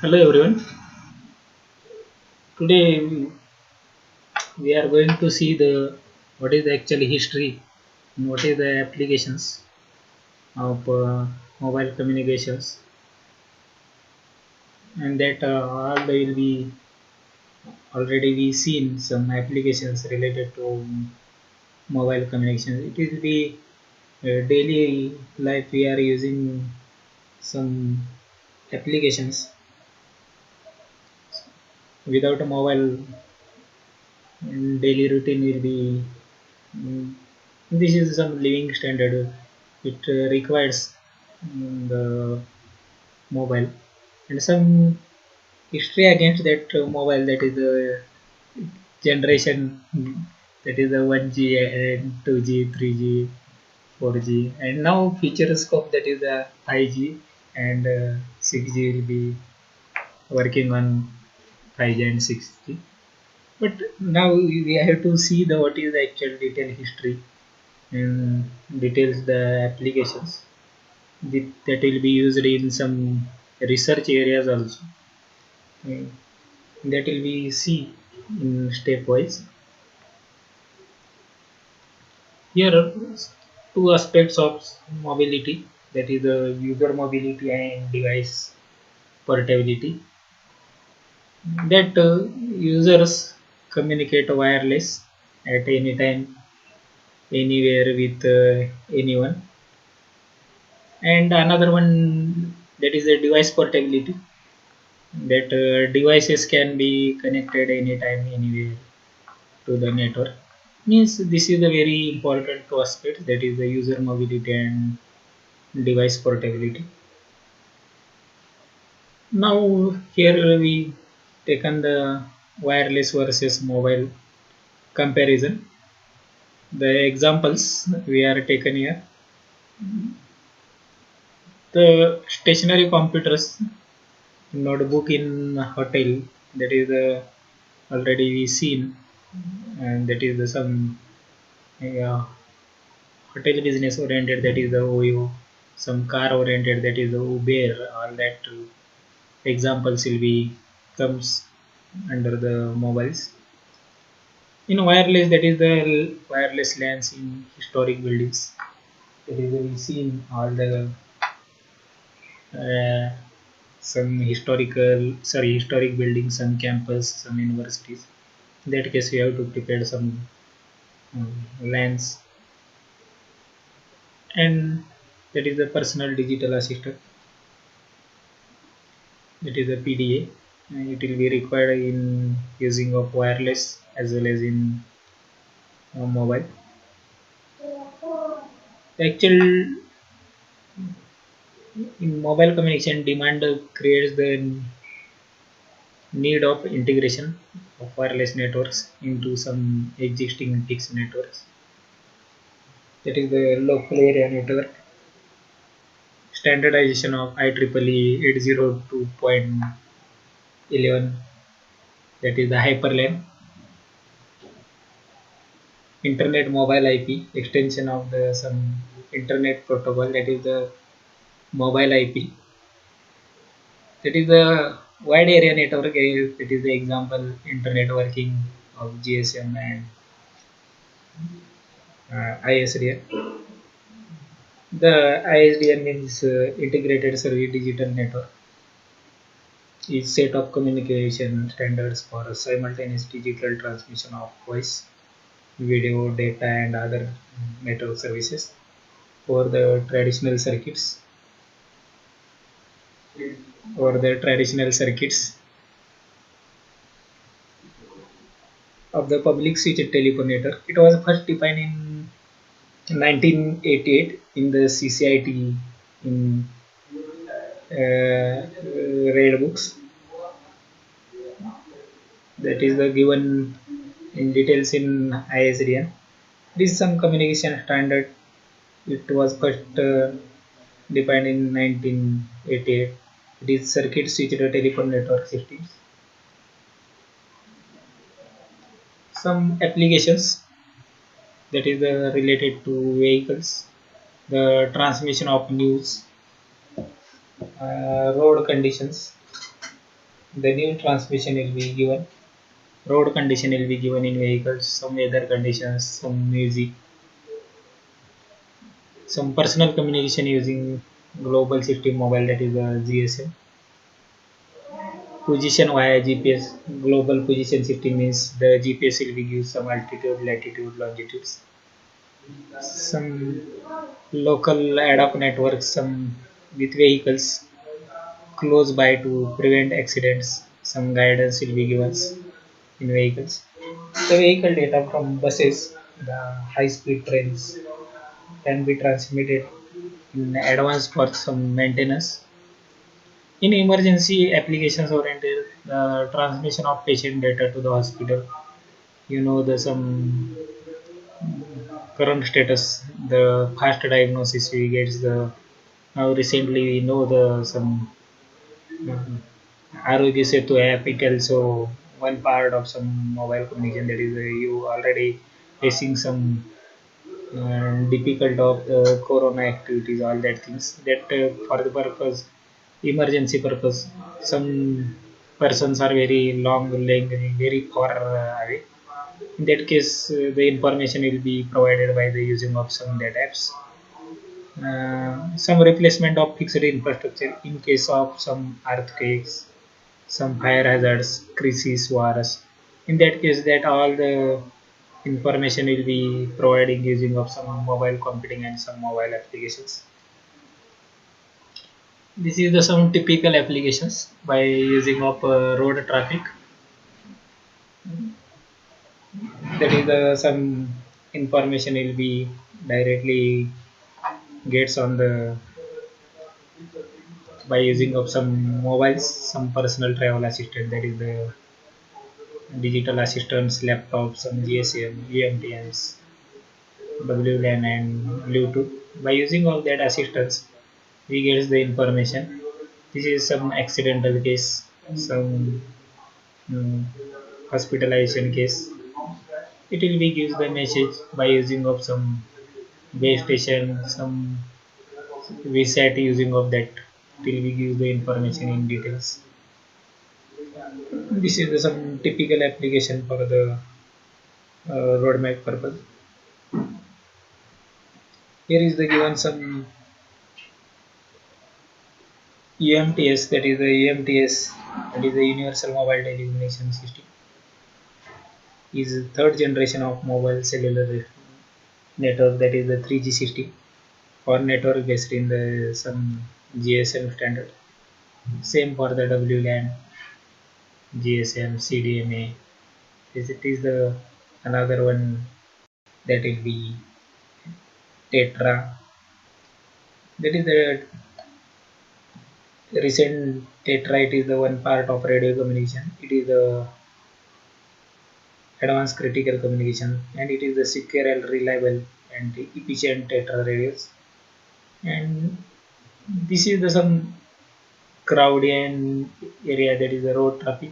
Hello everyone. Today we are going to see the what is the actual history and what is the applications of mobile communications, and that all they will be already we seen some applications related to mobile communications. It will be daily life we are using some applications. Without a mobile, daily routine will be mm, this is some living standard. It requires the mobile and some history against that mobile, that is the generation, that is the 1G and 2G 3G 4G, and now feature scope, that is the 5G and 6G will be working on 5G and 6G. But now we have to see the what is the actual detail history and details the applications that will be used in some research areas also. Mm, that will be see in stepwise. Here are two aspects of mobility, that is the user mobility and device portability. That users communicate wireless at any time, anywhere with anyone. And another one, that is the device portability, that devices can be connected anytime, anywhere to the network. Means this is a very important two aspect, that is the user mobility and device portability. Now here we taken the wireless versus mobile comparison. The examples we are taken here: the stationary computers, notebook in hotel, that is already we seen, and that is the some hotel business oriented, that is the OYO, some car oriented, that is the Uber. All that examples will be comes under the mobiles. In wireless, that is the wireless LANs in historic buildings. That is we seen all the uh, some historic buildings, some campus, some universities. In that case, we have to prepare some LANs, and that is the personal digital assistant, that is a PDA. It will be required in using of wireless as well as in mobile. Actual in mobile communication, demand creates the need of integration of wireless networks into some existing fixed networks. That is the local area network. Standardization of IEEE 802.11, that is the hyperlane. Internet mobile IP, extension of the some internet protocol, that is the mobile IP. That is the wide area network. That is the example internet working of GSM and ISDN. The ISDN means integrated service digital network. Is set of communication standards for simultaneous digital transmission of voice, video, data, and other network services for the traditional circuits or the traditional circuits of the public switched telephone network. It was first defined in 1988 in the CCIT in Red Books. That is the given in details in ISDN. This is some communication standard. It was first defined in 1988. It is circuit switched telephone network systems. Some applications, that is related to vehicles, the transmission of news, road conditions, The new transmission will be given. Road condition will be given in vehicles, some weather conditions, some music, some personal communication using global system mobile, that is the GSM. Position via GPS. Global position system means the GPS will be give some altitude, latitude, longitudes. Some local ad hoc networks, some with vehicles close by to prevent accidents. Some guidance will be given in vehicles. The vehicle data from buses, the high-speed trains can be transmitted in advance for some maintenance. In emergency applications oriented, the transmission of patient data to the hospital. The some current status, the fast diagnosis we get the now recently we know the some Arogya Setu app. It also one part of some mobile communication, that is you already facing some difficult of the corona activities, all that things that for the purpose emergency purpose, some persons are very long laying very far away. In that case, the information will be provided by the using of some data apps. Some replacement of fixed infrastructure in case of some earthquakes, some fire hazards, crises, wars. In that case, that all the information will be providing using of some mobile computing and some mobile applications. This is the some typical applications by using of road traffic. That is some information will be directly gets on the by using of some mobiles, some personal travel assistant, that is the digital assistants, laptops, some GSM, UMTMs, WLAN and Bluetooth. By using all that assistance, we get the information. This is some accidental case, some mm, hospitalization case. It will be gives the message by using of some base station, some VSAT using of that. It will be gives the information in details. This is the some typical application for the roadmap purpose. Here is the given some UMTS, that is the UMTS, that is the Universal Mobile Telecommunication System, is third generation of mobile cellular network, that is the 3G system or network based in the some GSM standard. Same for the WLAN, GSM, CDMA. It is the another one, that will be Tetra. That is the recent Tetra. It is the one part of radio communication. It is the advanced critical communication, and it is the secure and reliable and efficient Tetra radios. And this is the some crowded area, that is the road traffic.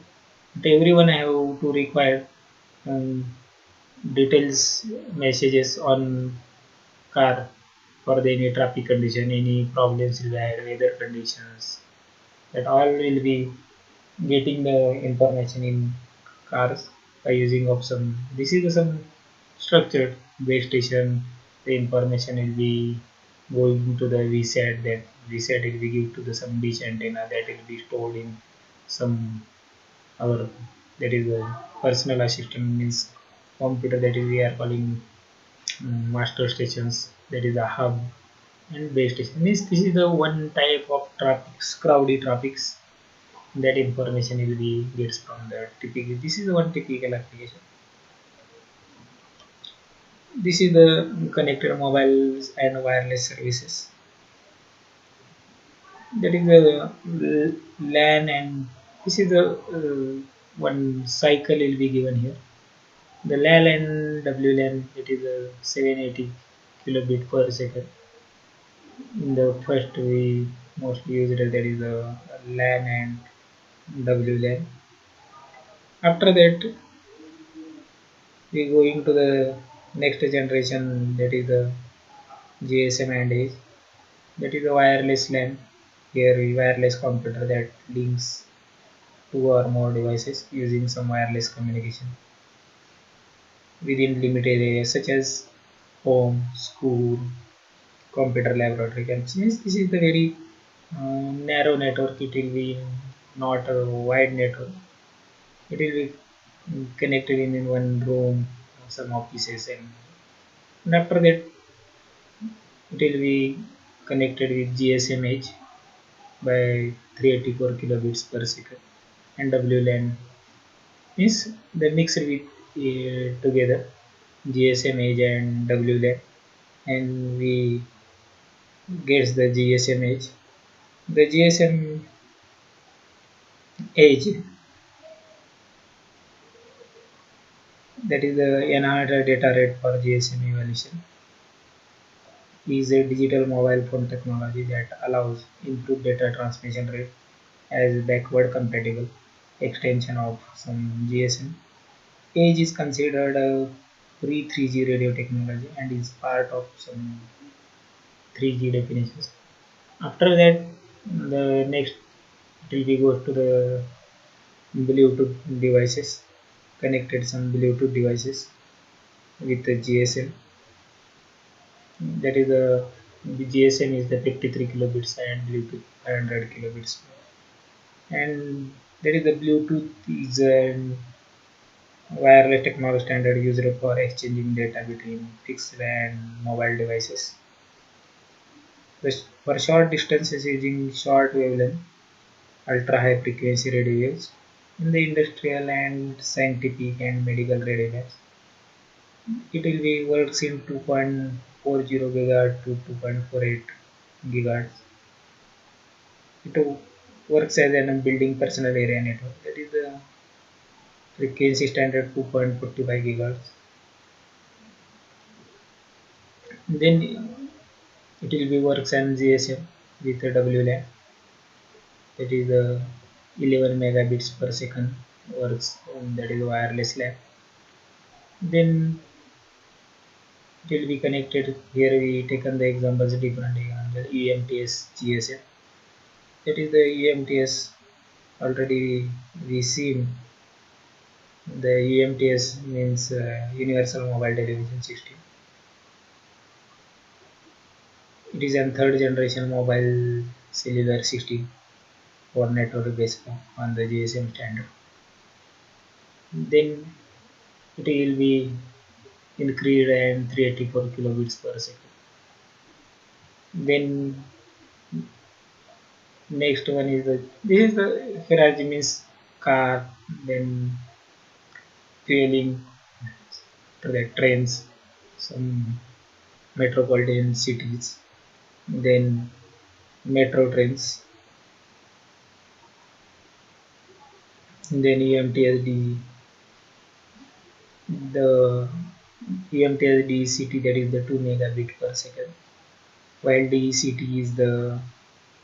But everyone have to require um, details messages on car for the any traffic condition, any problems will be had, weather conditions, that all will be getting the information in cars by using of some. This is some structured base station. The information will be going to the VSAT. That VSAT will be give to the some dish antenna, that will be stored in some our, that is a personal assistant means computer, that is we are calling master stations, that is a hub. And base station means this is the one type of traffic, crowded traffics, that information will be gets from the typical. This is one typical application. This is the connected mobiles and wireless services, that is the LAN, and this is the one cycle will be given here. The LAN and WLAN, it is a 780 kilobit per second. In the first we mostly use it, that is the LAN and WLAN. After that we go into the next generation, that is the GSM and Edge, that is the wireless LAN. Here wireless computer that links two or more devices using some wireless communication within limited areas such as home, school, computer laboratory camps. Means this is the very narrow network. It will be not a wide network. It will be connected in one room, some offices, and after that it will be connected with GSM edge by 384 kilobits per second, and WLAN means they mixed with together GSM edge and WLAN, and we gets the GSM edge. The GSM edge, that is the enhanced data rate for GSM evaluation, is a digital mobile phone technology that allows improved data transmission rate as backward compatible extension of some GSM. Edge is considered a pre 3G radio technology and is part of some 3G definitions. After that, the next it will be go to the Bluetooth devices, connected some Bluetooth devices with the GSM. That is the GSM is the 53 kilobits and Bluetooth 500 kilobits, and that is the Bluetooth is a wireless technology standard used for exchanging data between fixed and mobile devices. For short distances using short wavelength, ultra high frequency radio waves in the industrial and scientific and medical radio waves. It will be works in 2.40 gigahertz to 2.48 gigahertz. It works as a building personal area network. That is the frequency standard 2.45 gigahertz. Then it will be works on GSM with a WLAN. That is the 11 megabits per second works. That is wireless LAN. Then it will be connected. Here we taken the examples different example UMTS GSM. That is the UMTS already we seen. The UMTS means Universal Mobile Television System. It is a third generation mobile cellular system for network based on the GSM standard. Then it will be increased and 384 kilobits per second. Then next one is this is the hierarchy means car, then fueling to the trains, some metropolitan cities, then metro trains, then EMTSD, the EMTSD city, that is the 2 megabit per second, while DECT is the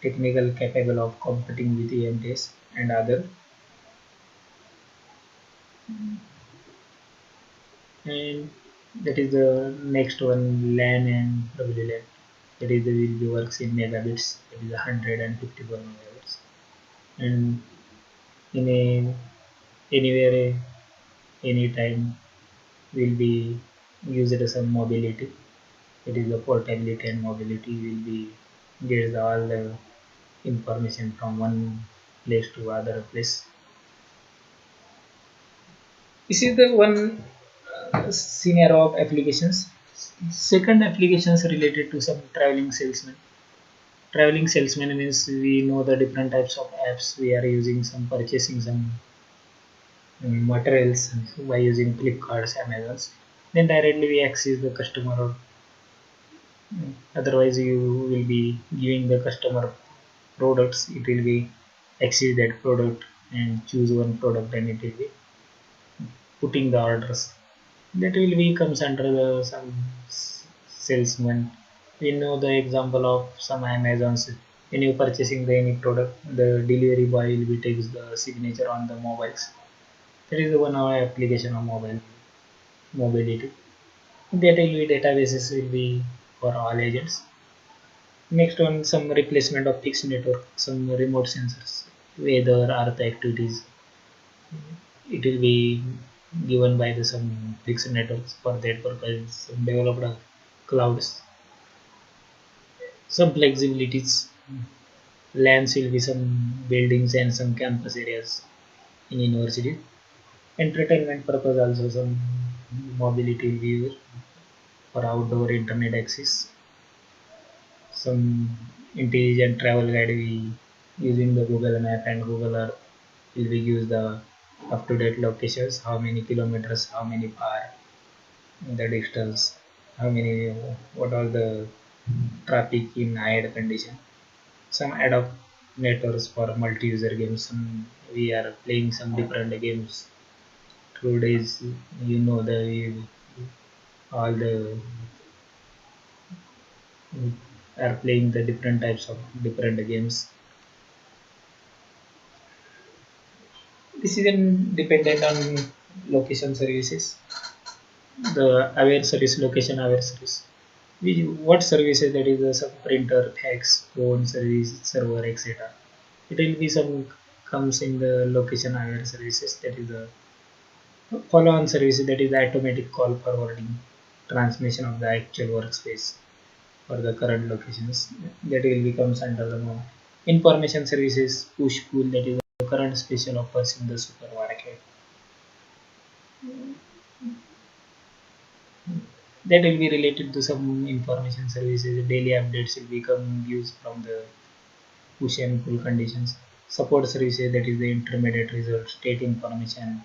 technical capable of competing with EMTS and other. And that is the next one LAN and WLAN. That is the will be works in megabits. That is 154 megabits. And in a anywhere, anytime will be used some mobility. It is the portability and mobility will be gets all the information from one place to other place. This is the one scenario of applications. Second applications related to some traveling salesman. Traveling salesman means we know the different types of apps we are using, some purchasing some materials by using Flipkarts, Amazons. Then directly we access the customer, or otherwise you will be giving the customer products. It will be access that product and choose one product, and it will be putting the orders. That will be comes under the some salesman. We know the example of some Amazons. When you purchasing the any product, the delivery boy will be takes the signature on the mobiles. That is the one our application of mobile mobility. That will be databases will be for all agents. Next one, some replacement of fixed network, some remote sensors, weather, earth activities. It will be given by the some fixed networks. For that purpose, some developed clouds, some flexibilities. Lands will be some buildings and some campus areas in university. Entertainment purpose also some mobility will be for outdoor internet access. Some intelligent travel guide we using the Google Map and Google Earth will be use the up-to-date locations, how many kilometers, how many far, the distance, how many, what all the traffic in higher condition. Some ad hoc networks for multi-user games. Some we are playing some different games through days. You know the all the are playing the different types of different games. This is dependent on location services. The aware service, location aware service. What services, that is some printer, fax, phone service, server, etc. It will be some comes in the location aware services. That is the follow-on services. That is the automatic call forwarding, transmission of the actual workspace for the current locations. That will becomes under the information services, push pull. That is the current special offers in the supermarket. That will be related to some information services. Daily updates will become used from the push and pull conditions. Support services, that is the intermediate result, state information.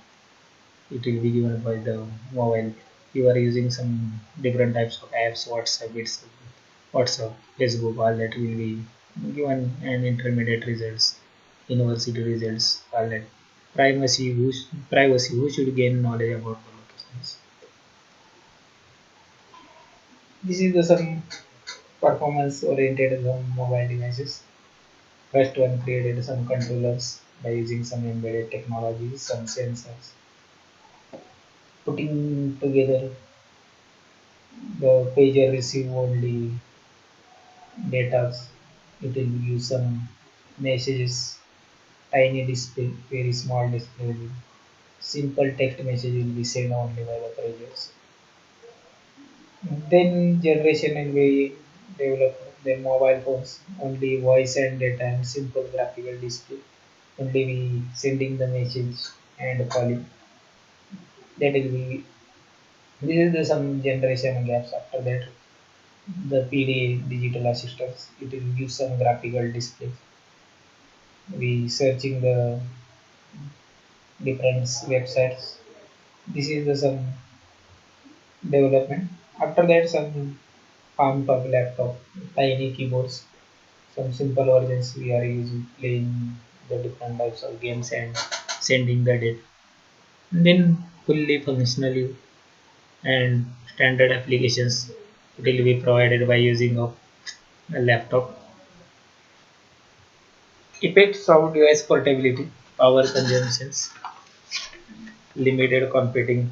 It will be given by the mobile. You are using some different types of apps, WhatsApp, Facebook, all that will be given and intermediate results, university results, all that. Privacy, who should gain knowledge about the locations. This is the some performance oriented mobile devices. First one created some controllers by using some embedded technologies, some sensors, putting together the pager receive only data. It will use some messages, tiny display, very small display. Simple text message will be sent only by the pagers. Then generation will be developed the mobile phones, only voice and data and simple graphical display. Only we sending the message and calling. That will be this is the some generation gaps. After that, the PDA digital assistants, it will give some graphical display. We searching the different websites. This is the some development. After that, some palm top laptop, tiny keyboards, some simple versions we are using playing the different types of games and sending the data. Then fully functionally and standard applications, it will be provided by using of a laptop. Effects of device portability, power consumptions, limited computing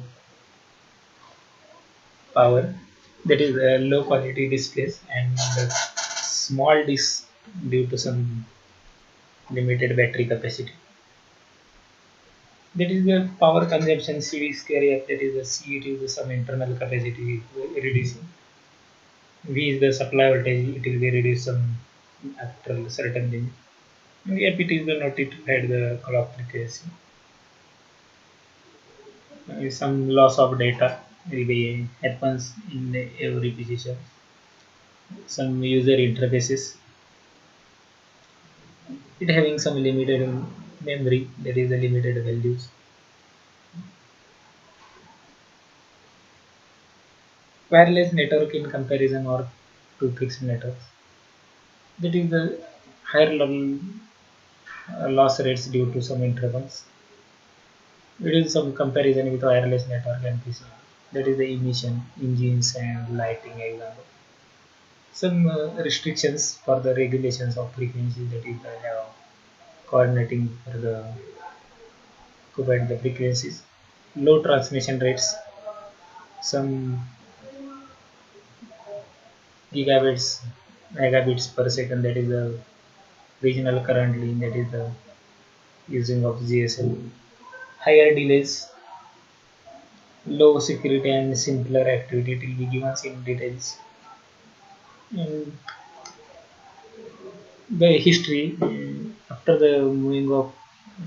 power, that is low quality displays and small disks due to some limited battery capacity. That is the power consumption CD carry up, that is the C, it is the some internal capacity reducing. V is the supply voltage, it will be reduced some after a certain limit. F, it is the notified the clock frequency. Some loss of data will be happens in every position. Some user interfaces, it having some limited memory, that is the limited values. Wireless network in comparison or to fixed networks, that is the higher level loss rates due to some intervals. It is some comparison with wireless network and PC. That is the emission, engines and lighting example. Some restrictions for the regulations of frequency, that is coordinating for the occupied the frequencies. Low transmission rates, some gigabits, megabits per second, that is the regional currently, that is the using of GSM. higher delays, low security and simpler activity. It will be given in details. And the history, after the moving of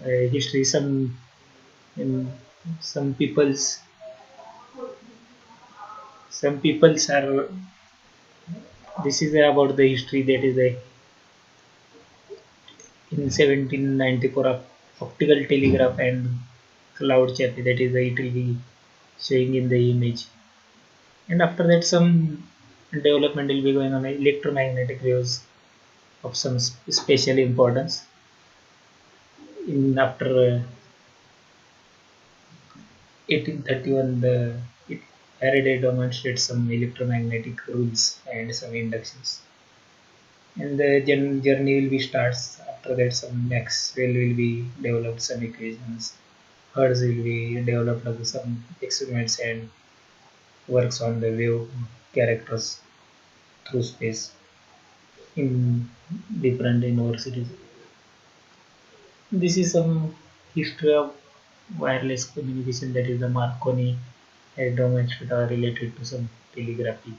history, um, some peoples are, this is about the history, that is in 1794 optical telegraph and cloud chapel, that is it will be showing in the image. And after that some development will be going on electromagnetic waves of some special importance. In after 1831, Faraday demonstrates some electromagnetic rules and some inductions, and the journey will be starts. After that, some Maxwell will be developed some equations. Hertz will be developed some experiments and works on the wave characters through space in different universities. This is some history of wireless communication, that is the Marconi hydrometers that are related to some telegraphy.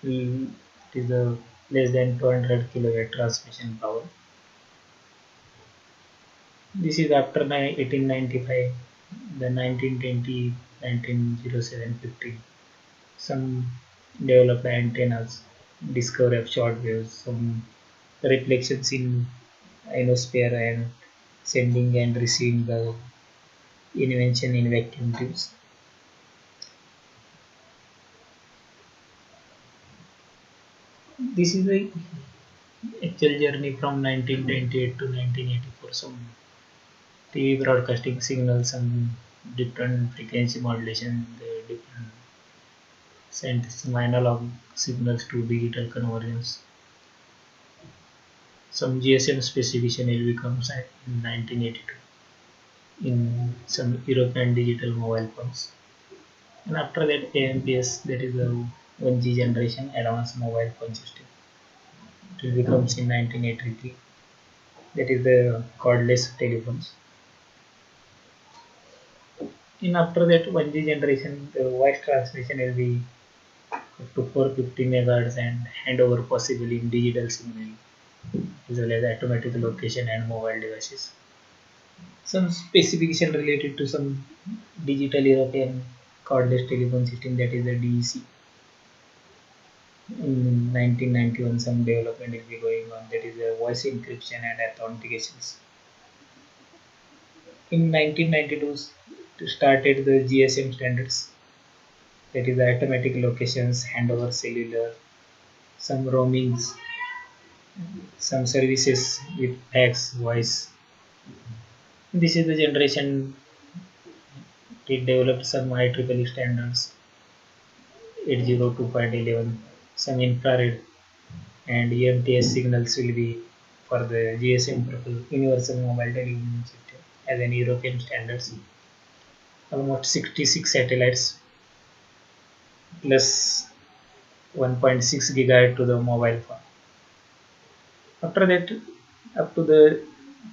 It is a less than 200 kilowatt transmission power. This is after 1895, the 1920, 1907, 15. Some developed antennas, discovery of short waves, some reflections in ionosphere, and sending and receiving the invention in vacuum tubes. This is the actual journey from 1928 to 1984. Some TV broadcasting signals, some different frequency modulation, the different sent some analog signals to digital convergence. Some GSM specification will become in 1982 in some European digital mobile phones. And after that, AMPS, that is the 1G generation advanced mobile phone system. It will become in 1983. That is the cordless telephones. In after that 1G generation, the voice transmission will be up to 450 megahertz and handover possible in digital signal, as well as automatic location and mobile devices. Some specification related to some digital European cordless telephone system, that is the DEC. In 1991, some development will be going on, that is the voice encryption and authentications. In 1992, started the GSM standards, that is the automatic locations, handover cellular, some roamings, some services with fax, voice. This is the generation. It developed some IEEE standards, 802.11, some infrared and UMTS signals will be for the GSM purpose, Universal Mobile Telephone System, as an European standards. Almost 66 satellites plus 1.6 gigahertz to the mobile phone. After that, up to the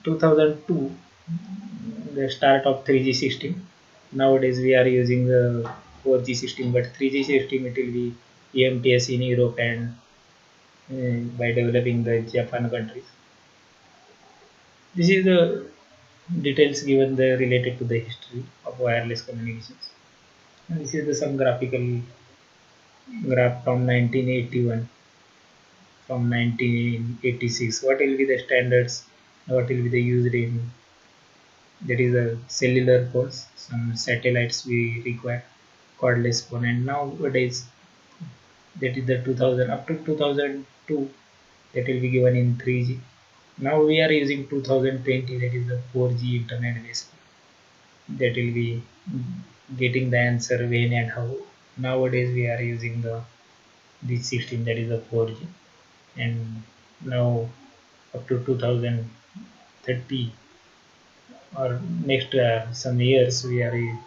2002, the start of 3G system. Nowadays we are using the 4G system, but 3G system it will be EMTS in Europe and by developing the Japan countries. This is the details given the related to the history of wireless communications. And this is the some graphical graph from 1981, from 1986. What will be the standards? What will be the used in? That is a cellular phones. Some satellites we require, cordless phone, and nowadays that is the 2000 up to 2002, that will be given in 3G. Now we are using 2020, that is the 4G internet based, that will be getting the answer when and how. Nowadays we are using the this system, that is the 4G, and now up to 2030 or next some years we are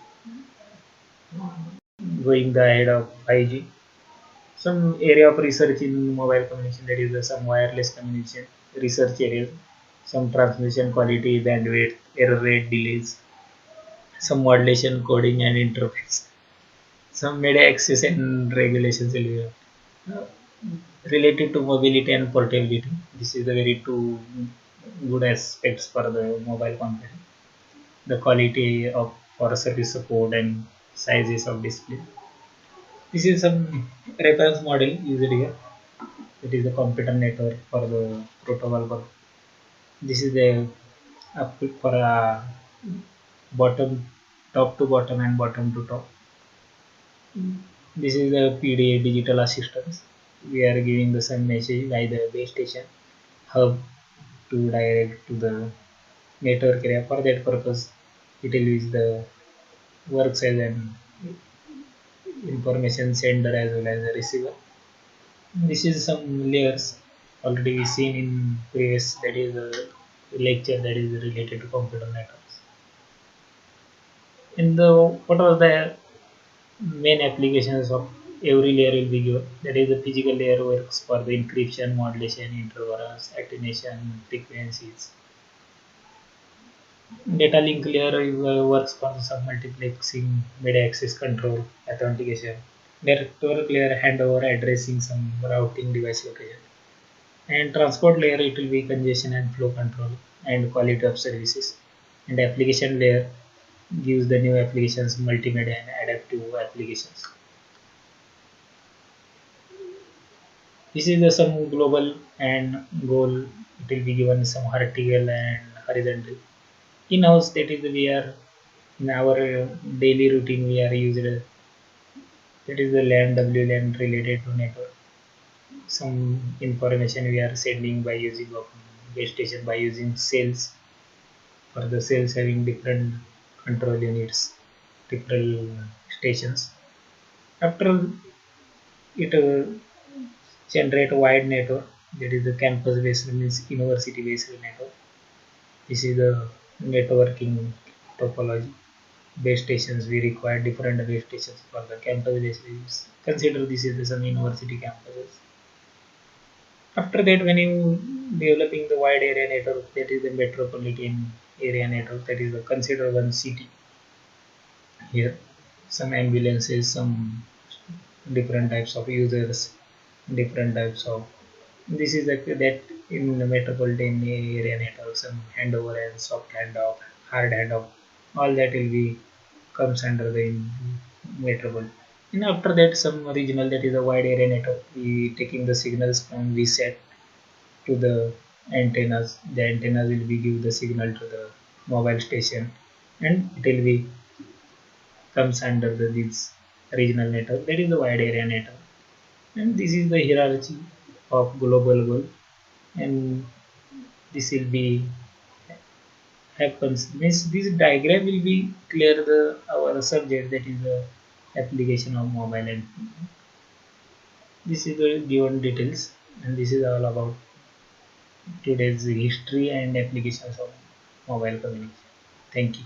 going the ahead of 5G. Some area of research in mobile communication, that is some wireless communication research areas, some transmission quality, bandwidth, error rate, delays, some modulation, coding, and interface. Some media access and regulations will be related to mobility and portability. This is the very two good aspects for the mobile computer. The quality of for service support and sizes of display. This is some reference model used here. It is the computer network for the protocol. This is the up for a bottom, top to bottom and bottom to top. This is the PDA digital assistance. We are giving the same message by the base station hub to direct to the network area. For that purpose, it will use the works as an information sender as well as a receiver. This is some layers already seen in previous, that is a lecture that is related to computer networks. In the what are the main applications of every layer will be given? That is the physical layer works for the encryption, modulation, interference, attenuation, frequencies. Data link layer works for some multiplexing, media access control, authentication. Network layer handover addressing some routing device location. And transport layer it will be congestion and flow control and quality of services. And application layer gives the new applications, multimedia and adaptive applications. This is the some global and goal. It will be given some vertical and horizontal. In-house, that is we are in our daily routine we are used. That is the LAN WLAN related to network. Some information we are sending by using of base station by using cells, for the cells having different control units, different stations. After it generate a wide network, that is the campus based means university based network. This is the networking topology. Base stations we require different base stations for the campus based use. Consider this is the some university campuses. After that, when you developing the wide area network, that is the metropolitan area network, that is the consider one city. Here some ambulances, some different types of users, different types of, this is that in the metropolitan area network, some handover and soft handoff, hard handoff, all that will be comes under the metropolitan. And after that, some regional, that is a wide area network. We taking the signals from VSAT to the antennas. The antennas will be give the signal to the mobile station, and it will be comes under the this regional network. That is the wide area network. And this is the hierarchy of global goal, and this will be happens means this diagram will be clear the our subject, that is the application of mobile, and this is the given details, and this is all about today's history and applications of mobile communication. Thank you.